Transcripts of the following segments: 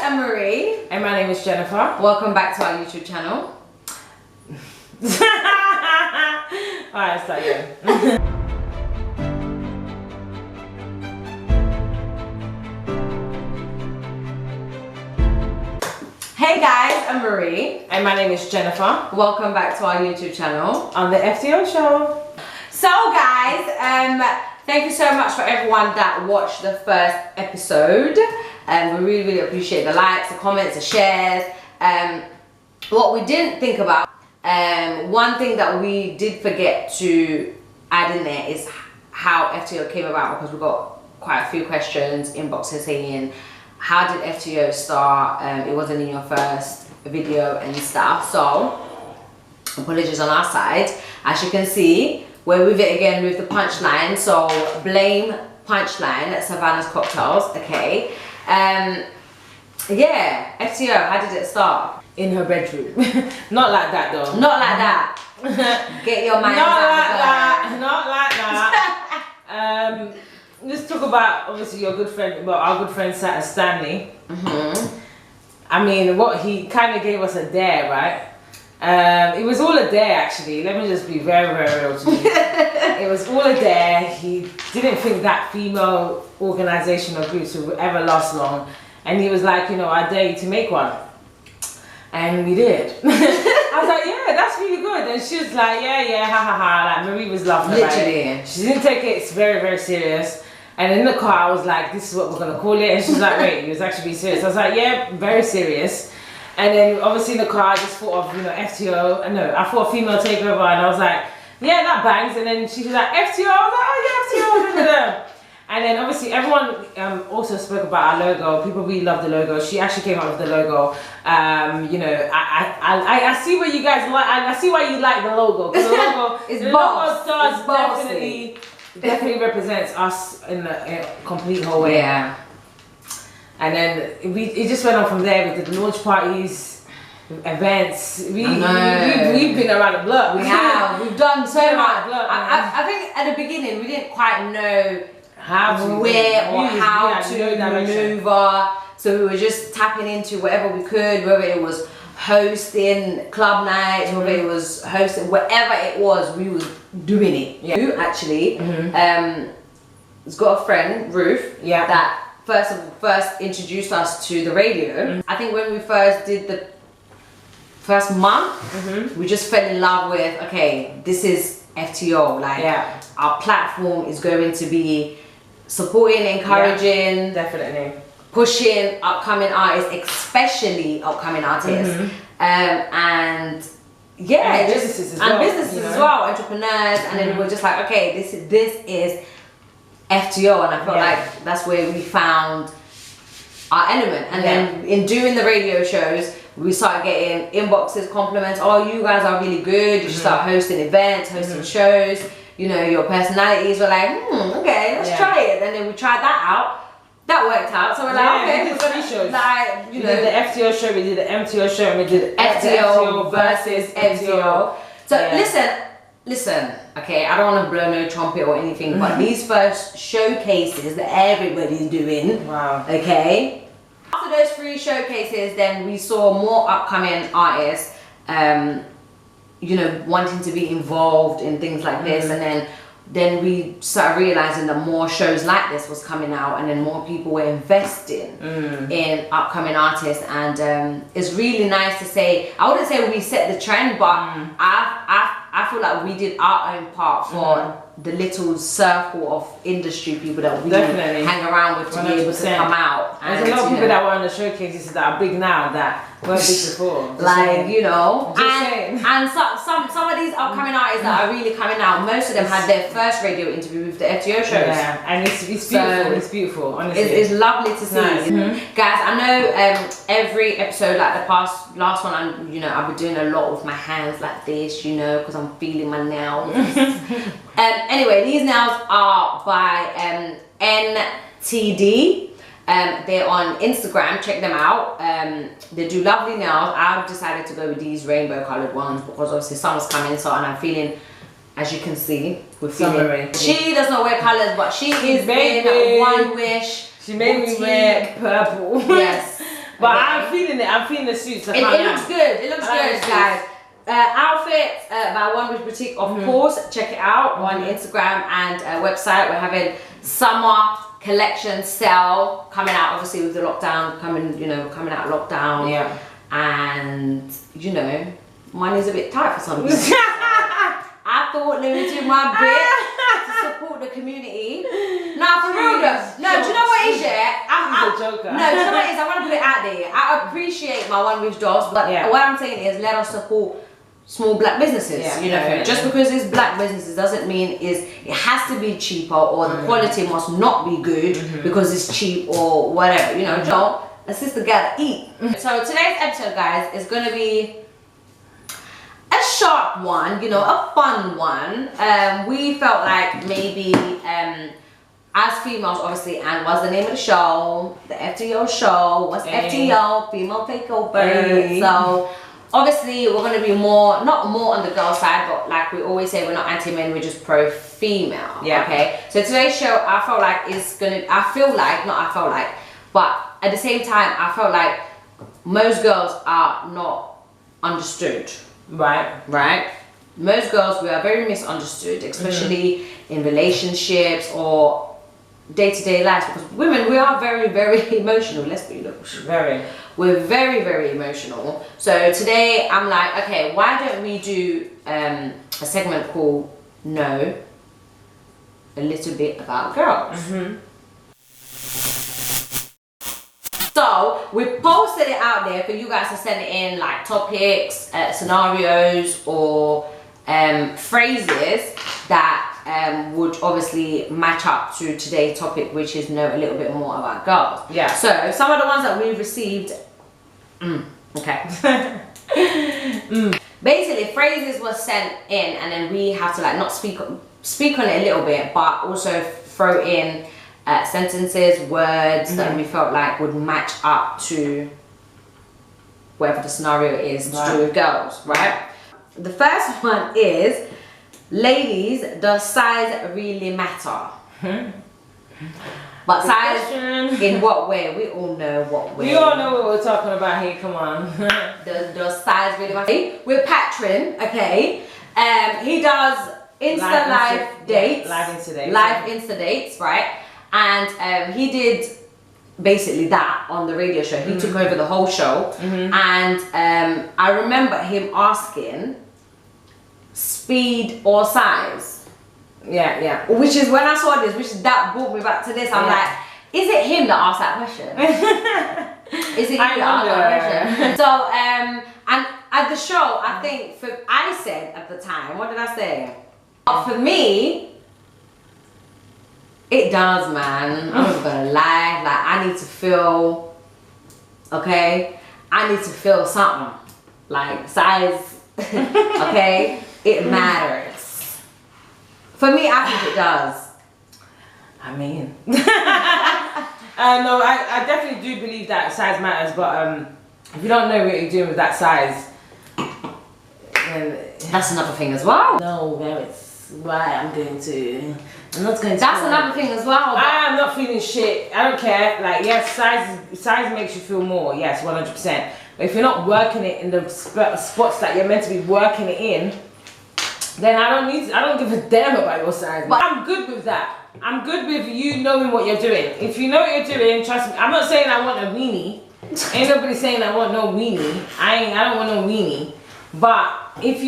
I'm Marie. And my name is Jennifer. Welcome back to our YouTube channel. Alright, start again. Hey guys, I'm Marie. And my name is Jennifer. Welcome back to our YouTube channel. On the FTO show. So guys, thank you so much for everyone that watched the first episode. We really appreciate the likes, the comments, the shares. What we didn't think about, one thing that we did forget to add in there is how FTO came about, because we got quite a few questions, inboxes saying, how did FTO start? It wasn't in your first video and stuff. So apologies on our side. As you can see, we're with it again with the punchline. So blame punchline at Savannah's Cocktails. Okay. Yeah, FTO, how did it start? In her bedroom. Not like that though. Not like that. Get your mind Not out like of that. Not like that. Let's talk about obviously your good friend, well, our good friend Stanley. I mean, what he kind of gave us a dare, right? It was all a dare actually. Let me just be very, very real to you. It was all a dare. He didn't think that female organization or groups would ever last long. And he was like, you know, I dare you to make one. And we did. I was like, yeah, that's really good. And she was like, yeah, ha ha ha. Like Marie was laughing about it. She didn't take it very, very serious. And in the car, I was like, this is what we're gonna call it. And she's like, wait, you was actually being serious. I was like, yeah, very serious. And then obviously in the car, I just thought of, you know, FTO. No, I thought female takeover, and I was like, yeah, that bangs. And then she was like, FTO. I was like, oh yeah, FTO. And then obviously everyone also spoke about our logo. People really love the logo. She actually came up with the logo. You know, I see what you guys like. I see why you like the logo. The logo, the logo does definitely represents us in a complete whole way. Yeah. And then it just went on from there. We did launch parties, events. We've been around the block. We have. We've done so much. I think at the beginning we didn't quite know how to maneuver. So we were just tapping into whatever we could, whether it was hosting club nights, whether it was hosting, whatever it was, we was doing it. Yeah. You actually has got a friend, Ruth, that first introduced us to the radio. I think when we first did the first month, we just fell in love with, okay, this is FTO. Like our platform is going to be supporting, encouraging, definitely pushing upcoming artists, especially upcoming artists, and businesses as well, entrepreneurs. And then we're just like, okay, this is FTO, and I felt like that's where we found our element. And then in doing the radio shows, we started getting inboxes, compliments. Oh, you guys are really good. You should start hosting events, hosting shows. You know, your personalities were like, okay, let's try it. And then we tried that out. That worked out. So we're like, okay, we did 3 shows. Like, we did the FTO show, we did the MTO show, and we did the FTO versus MTO. So listen, okay, I don't want to blow no trumpet or anything, but these first showcases that everybody's doing, okay, after those 3 showcases, then we saw more upcoming artists, you know, wanting to be involved in things like this, and then we started realizing that more shows like this was coming out, and then more people were investing in upcoming artists. And it's really nice to say, I wouldn't say we set the trend, but I feel like we did our own part for the little circle of industry people that we hang around with to 100%. Be able to come out. There's a lot of people that were on the showcases that are big now that weren't big before. Like, you know, and some of these upcoming artists that are really coming out, most of them had their first radio interview with the FTO shows. Yeah, and it's beautiful. It's beautiful, honestly. It's lovely to see. Nice. Guys, I know every episode, like the last one, I've been doing a lot with my hands like this, you know, because I'm feeling my nails. Anyway, these nails are by NTD. They're on Instagram, check them out. They do lovely nails. I've decided to go with these rainbow colored ones because obviously summer's coming, so, and I'm feeling, as you can see, we're feeling. She does not wear colors, but she is in One Wish. She made me wear purple. Yes. But Okay. I'm feeling it. I'm feeling the suits. It looks good. It looks good, the guys. Outfits by One Wish Boutique, of course. Check it out on Instagram and website. We're having summer collection sale coming out, obviously with the lockdown coming out of lockdown. Yeah. And you know, money's a bit tight for some people. I thought, let me do my bit to support the community. Nah, for real though. No, do you know what it is, yeah? She's a joker. No, do you know what it is? I want to put it out there. I appreciate my One Wish dolls, but what I'm saying is let us support small black businesses. Just because it's black businesses doesn't mean it has to be cheaper or the quality must not be good because it's cheap or whatever. Don't assist the girl to eat. So today's episode, guys, is gonna be a sharp one, a fun one. We felt like maybe as females, obviously, and what's the name of the show? The FTO show. What's FTO? Female Takeover. So obviously we're going to be not more on the girl side, but like we always say, we're not anti-men, we're just pro-female. Okay, so today's show, but at the same time I felt like most girls are not understood. Right. Most girls, we are very misunderstood, especially in relationships or day-to-day lives, because women, we are very, very emotional. Let's be honest. We're very, very emotional. So today I'm like, okay, why don't we do a segment called Know a Little Bit About Girls. So we posted it out there for you guys to send it in, like topics, scenarios, or phrases that would obviously match up to today's topic, which is know a little bit more about girls. Yeah. So some of the ones that we received. Okay. Basically, phrases were sent in, and then we have to like not speak on it a little bit, but also throw in sentences, words that we felt like would match up to whatever the scenario is to do with girls, right? The first one is, ladies, does size really matter? But size in what way? We all know what way. We all know what we're talking about here, come on. does size really matter? We're Patron, okay? He does live dates. Live Insta dates, right? And he did basically that on the radio show. He took over the whole show. And I remember him asking speed or size. Yeah. Which is when I saw this, that brought me back to this. I'm like, is it him that asked that question? Is it you that asked that question? So, and at the show, I think, I said at the time, what did I say? But for me, it does, man. I'm not gonna lie. Like, I need to feel, okay? I need to feel something. Like, size, okay? It matters. For me, I think it does. I mean, no, I definitely do believe that size matters, but if you don't know what you're doing with that size, then that's another thing as well. No, that's why I'm not going to. That's another thing as well. I'm not feeling shit. I don't care. Like, yes, size makes you feel more. Yes, 100%. But if you're not working it in the spots that you're meant to be working it in, then I don't give a damn about your size. But I'm good with that. I'm good with you knowing what you're doing. If you know what you're doing, trust me. I'm not saying I want a weenie. Ain't nobody saying I want no weenie. I don't want no weenie. But if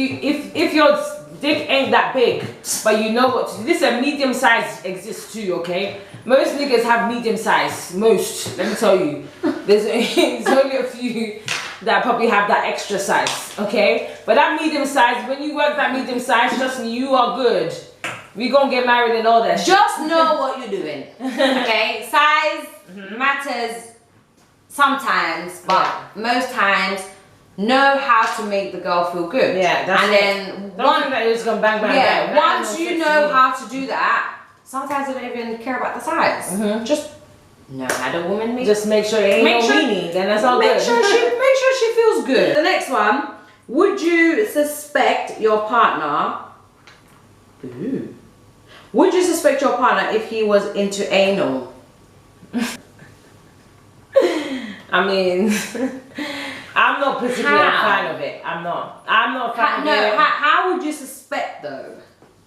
your dick ain't that big, but you know what to do. Listen, medium size exists too, okay? Most niggas have medium size. Most, let me tell you. There's only a few that probably have that extra size, okay? But that medium size, when you work that medium size, trust me, you are good. We gonna get married and all that. Just know what you're doing, okay? Size matters sometimes, but most times, know how to make the girl feel good. Yeah, that's and it. Then don't think that you're just gonna bang. Yeah, once you know how to do that, sometimes you don't even care about the size. Just know how the woman makes. Just make sure it ain't no weenie, then that's all good. Make sure she feels good. The next one, would you suspect your partner? Would you suspect your partner if he was into anal? I mean, I'm not particularly a fan of it. I'm not a fan of it. How would you suspect though?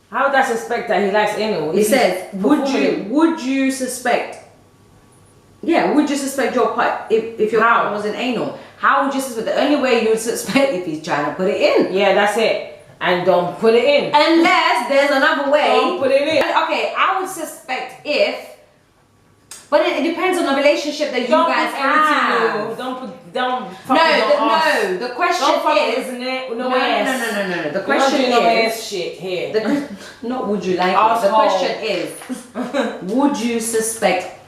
How would I suspect that he likes anal? He says, would you suspect? Yeah, would you suspect your part if your partner was in anal? How would you suspect? The only way you would suspect if he's trying to put it in. Yeah, that's it. And don't put it in. Unless there's another way. Don't put it in. Okay, I would suspect if. But it depends on the relationship that you guys have. No. The question is. No. The question is. Shit here. Not would you like it. The question is, would you suspect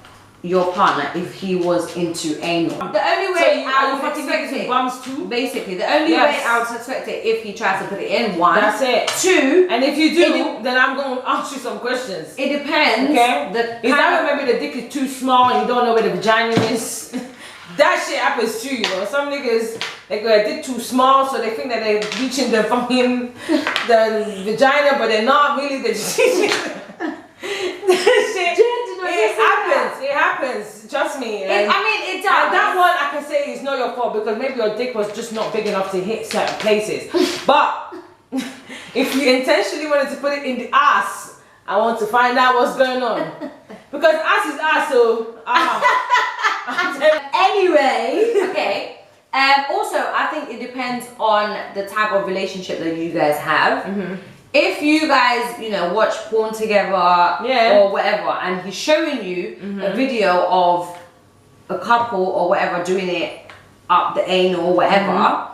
your partner if he was into anal? The only way I would suspect it. Bums too? Basically, the only way I would suspect it if he tries to put it in. One. That's it. Two. And if you do, then I'm going to ask you some questions. It depends. Okay. Is that when maybe the dick is too small and you don't know where the vagina is? That shit happens too, you know. Some niggas, they got a dick too small, so they think that they're reaching the fucking the vagina, but they're not really. They're just It happens. Trust me. It does. And that one I can say is not your fault because maybe your dick was just not big enough to hit certain places. But if you intentionally wanted to put it in the ass, I want to find out what's going on. Because ass is ass, so anyway, okay. Also, I think it depends on the type of relationship that you guys have. If you guys, watch porn together or whatever, and he's showing you a video of a couple or whatever doing it up the anal or whatever,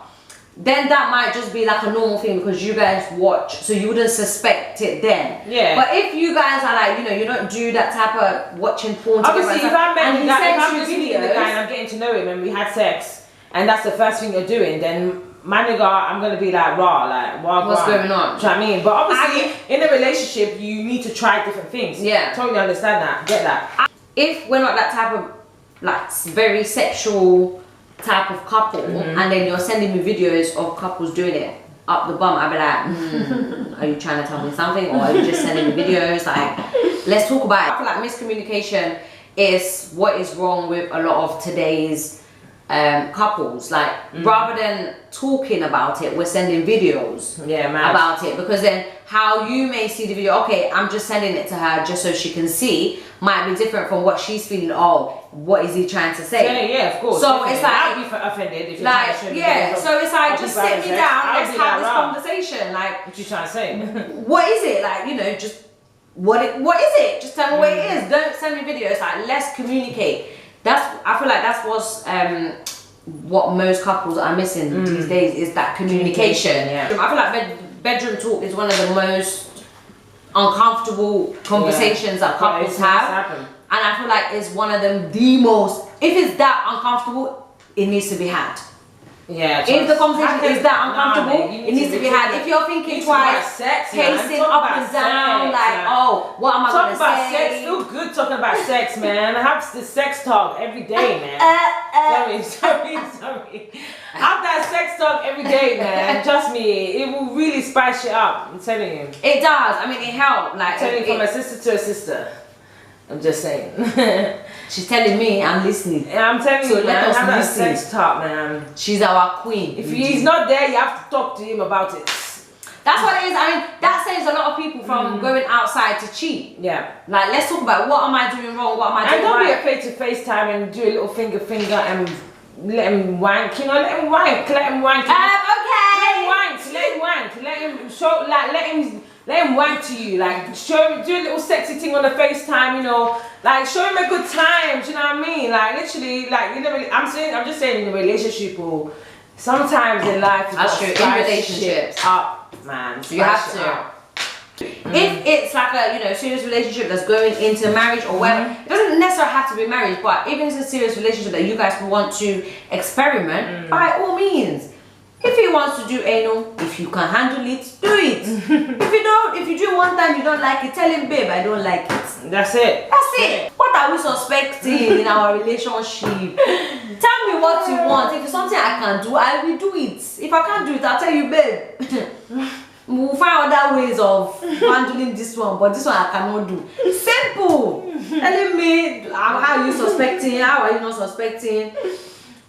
then that might just be like a normal thing because you guys watch, so you wouldn't suspect it then. Yeah. But if you guys are like, you don't do that type of watching porn together. Obviously, if I'm meeting the guy and I'm getting to know him and we had sex, and that's the first thing you're doing, then my nigga, I'm gonna be like raw, like what's going on? Do you know what I mean? But obviously, in a relationship, you need to try different things. Yeah, totally understand that, get that. If we're not that type of like very sexual type of couple, and then you're sending me videos of couples doing it up the bum, I'd be like, are you trying to tell me something, or are you just sending me videos? Like, let's talk about it. I feel like miscommunication is what is wrong with a lot of today's couples. Like, rather than talking about it, we're sending videos about it, because then how you may see the video, okay, I'm just sending it to her just so she can see, might be different from what she's feeling. Oh, what is he trying to say? Yeah, of course. So definitely. it's like, I'd be offended if you're like, trying to show me yeah, so it's like, just sit me down, let's have this conversation. Like, what you trying to say? What is it? Like, just what is it? Just tell me what it is. Don't send me videos. Like, let's communicate. I feel like that's what most couples are missing these days, is that communication. I feel like bedroom talk is one of the most uncomfortable conversations that couples have. And I feel like it's one of them the most, if it's that uncomfortable, it needs to be had. Yeah. If the conversation is that uncomfortable, it needs to be had. If you're thinking twice, pacing up and down, like, oh, what am I going to say? Talk about sex. Feel good talking about sex, man. I have the sex talk every day, man. Sorry. Have that sex talk every day, man. Trust me, it will really spice you up. I'm telling you. It does. I mean, it helped. Like, I'm telling you, from a sister to a sister. I'm just saying. She's telling me, I'm listening. Yeah, I'm telling you, man, let us have that listen. sex talk, man. She's our queen. If he's not there, you have to talk to him about it. That's what it is. I mean, that saves a lot of people from going outside to cheat. Yeah. Like, let's talk about what am I doing wrong, what am I doing right. right. And don't be afraid to FaceTime and do a little finger and let him wank, let him wank. Okay. Let him wank. Let him show, like, let him wank to you, like, do a little sexy thing on the FaceTime, like, show him a good time, do you know what I mean? Like, literally, like, I'm just saying in a relationship, or sometimes in life, that's true, in relationships, up, man, you have to. If it's like a serious relationship that's going into marriage or whatever, it doesn't necessarily have to be marriage, but even if it's a serious relationship that you guys want to experiment, by all means. If he wants to do anal, if you can handle it, do it. If you do one time you don't like it, tell him, babe, I don't like it. That's it. That's it. What are we suspecting in our relationship? Tell me what you want. If it's something I can do, I will do it. If I can't do it, I'll tell you, babe. We'll find other ways of handling this one, but this one I cannot do. Simple. Telling me, how are you suspecting? How are you not suspecting?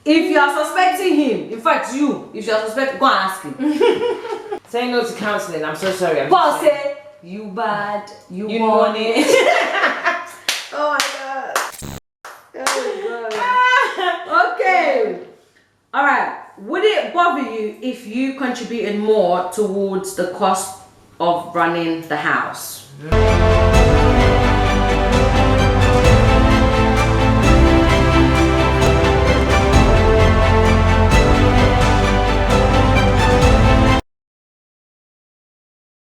If you are suspecting him, in fact if you are suspecting, go and ask him. Say no to counselling. I'm so sorry. Paul say you bad, you want it. Oh my god. Oh my god. Okay. All right. Would it bother you if you contributed more towards the cost of running the house?